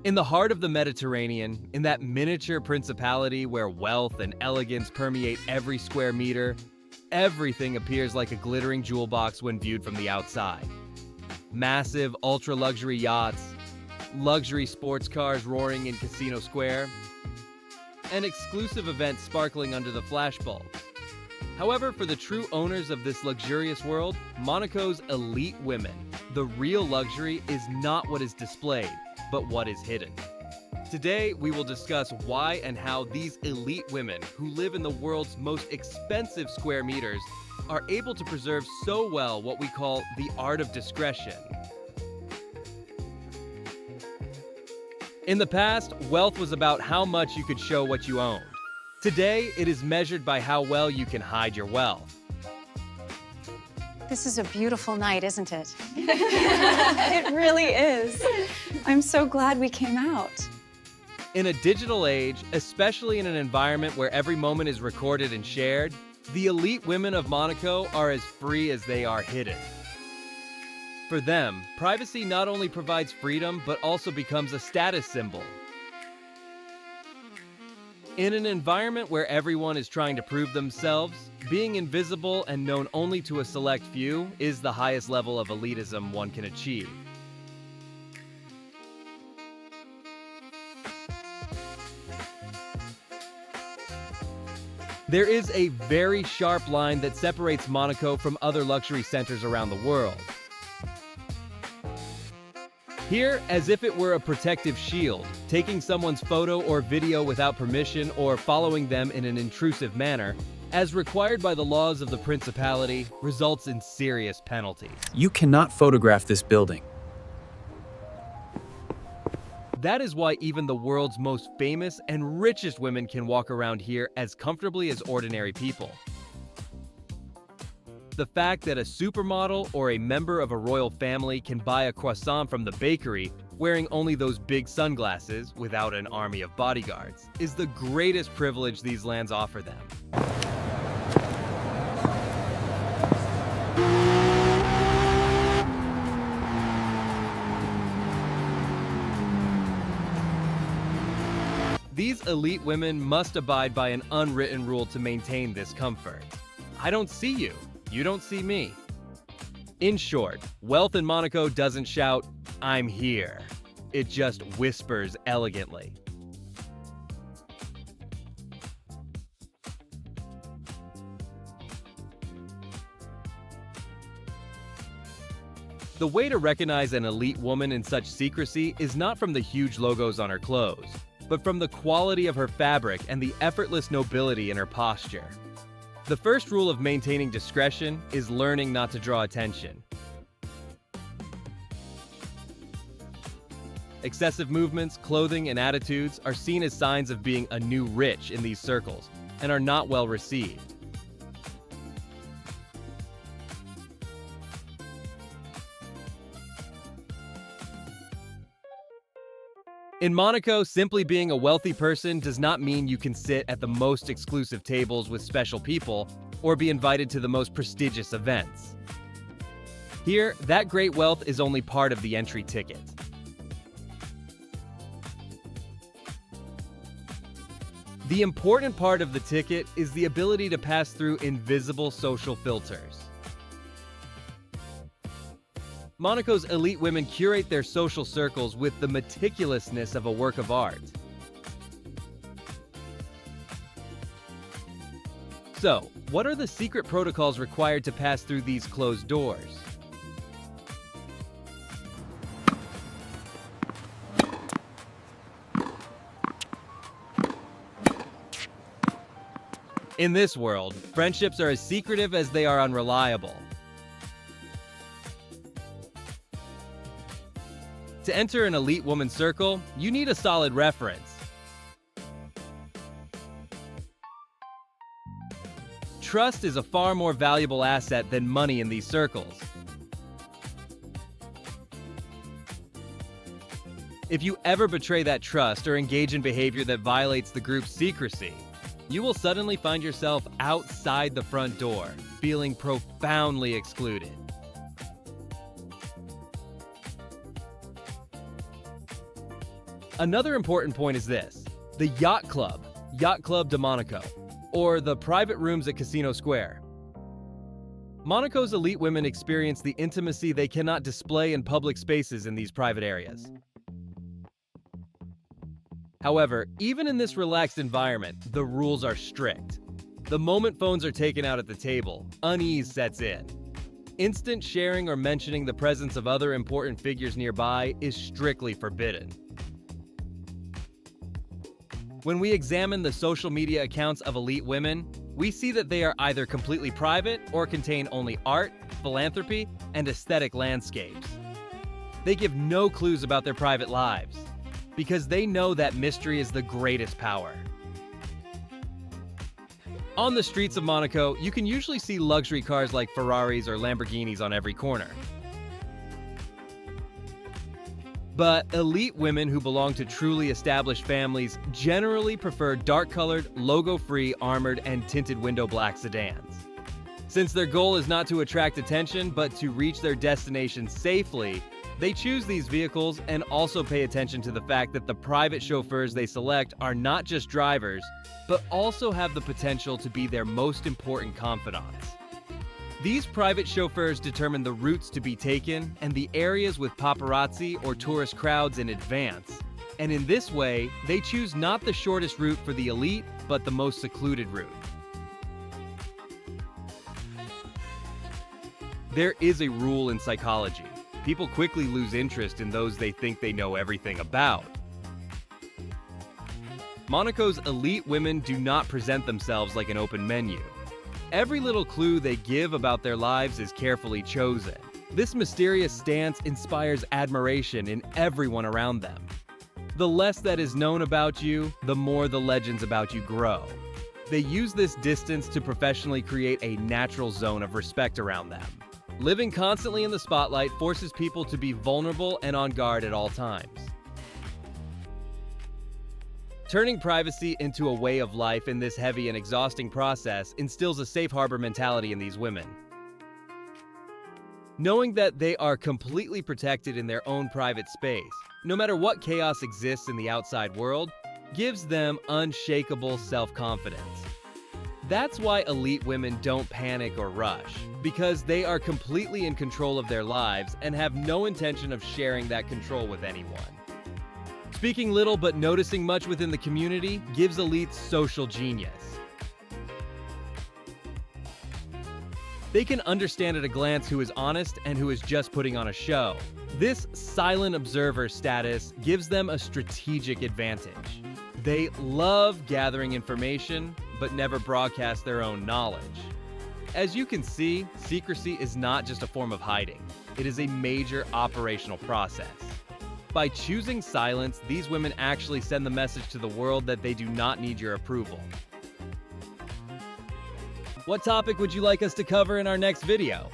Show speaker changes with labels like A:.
A: In the heart of the Mediterranean, in that miniature principality where wealth and elegance permeate every square meter, everything appears like a glittering jewel box when viewed from the outside. Massive, ultra-luxury yachts, luxury sports cars roaring in Casino Square, and exclusive events sparkling under the flashbulbs. However, for the true owners of this luxurious world, Monaco's elite women, the real luxury is not what is displayed, but what is hidden. Today, we will discuss why and how these elite women who live in the world's most expensive square meters are able to preserve so well what we call the art of discretion. In the past, wealth was about how much you could show what you owned. Today, it is measured by how well you can hide your wealth.
B: This is a beautiful night, isn't it?
C: It really is. I'm so glad we came out.
A: In a digital age, especially in an environment where every moment is recorded and shared, the elite women of Monaco are as free as they are hidden. For them, privacy not only provides freedom, but also becomes a status symbol. In an environment where everyone is trying to prove themselves, being invisible and known only to a select few is the highest level of elitism one can achieve. There is a very sharp line that separates Monaco from other luxury centers around the world. Here, as if it were a protective shield, taking someone's photo or video without permission or following them in an intrusive manner, as required by the laws of the principality, results in serious penalties.
D: You cannot photograph this building.
A: That is why even the world's most famous and richest women can walk around here as comfortably as ordinary people. The fact that a supermodel or a member of a royal family can buy a croissant from the bakery wearing only those big sunglasses without an army of bodyguards is the greatest privilege these lands offer them. These elite women must abide by an unwritten rule to maintain this comfort. I don't see you. You don't see me. In short, wealth in Monaco doesn't shout, "I'm here." It just whispers elegantly. The way to recognize an elite woman in such secrecy is not from the huge logos on her clothes, but from the quality of her fabric and the effortless nobility in her posture. The first rule of maintaining discretion is learning not to draw attention. Excessive movements, clothing, and attitudes are seen as signs of being a new rich in these circles and are not well received. In Monaco, simply being a wealthy person does not mean you can sit at the most exclusive tables with special people or be invited to the most prestigious events. Here, that great wealth is only part of the entry ticket. The important part of the ticket is the ability to pass through invisible social filters. Monaco's elite women curate their social circles with the meticulousness of a work of art. So, what are the secret protocols required to pass through these closed doors? In this world, friendships are as secretive as they are unreliable. To enter an elite woman's circle, you need a solid reference. Trust is a far more valuable asset than money in these circles. If you ever betray that trust or engage in behavior that violates the group's secrecy, you will suddenly find yourself outside the front door, feeling profoundly excluded. Another important point is this: the Yacht Club de Monaco, or the private rooms at Casino Square. Monaco's elite women experience the intimacy they cannot display in public spaces in these private areas. However, even in this relaxed environment, the rules are strict. The moment phones are taken out at the table, unease sets in. Instant sharing or mentioning the presence of other important figures nearby is strictly forbidden. When we examine the social media accounts of elite women, we see that they are either completely private or contain only art, philanthropy, and aesthetic landscapes. They give no clues about their private lives, because they know that mystery is the greatest power. On the streets of Monaco, you can usually see luxury cars like Ferraris or Lamborghinis on every corner. But elite women who belong to truly established families generally prefer dark-colored, logo-free, armored, and tinted window black sedans. Since their goal is not to attract attention but to reach their destination safely, they choose these vehicles and also pay attention to the fact that the private chauffeurs they select are not just drivers, but also have the potential to be their most important confidants. These private chauffeurs determine the routes to be taken and the areas with paparazzi or tourist crowds in advance. And in this way, they choose not the shortest route for the elite, but the most secluded route. There is a rule in psychology. People quickly lose interest in those they think they know everything about. Monaco's elite women do not present themselves like an open menu. Every little clue they give about their lives is carefully chosen. This mysterious stance inspires admiration in everyone around them. The less that is known about you, the more the legends about you grow. They use this distance to professionally create a natural zone of respect around them. Living constantly in the spotlight forces people to be vulnerable and on guard at all times. Turning privacy into a way of life in this heavy and exhausting process instills a safe harbor mentality in these women. Knowing that they are completely protected in their own private space, no matter what chaos exists in the outside world, gives them unshakable self-confidence. That's why elite women don't panic or rush, because they are completely in control of their lives and have no intention of sharing that control with anyone. Speaking little but noticing much within the community gives elites social genius. They can understand at a glance who is honest and who is just putting on a show. This silent observer status gives them a strategic advantage. They love gathering information, but never broadcast their own knowledge. As you can see, secrecy is not just a form of hiding. It is a major operational process. By choosing silence, these women actually send the message to the world that they do not need your approval. What topic would you like us to cover in our next video?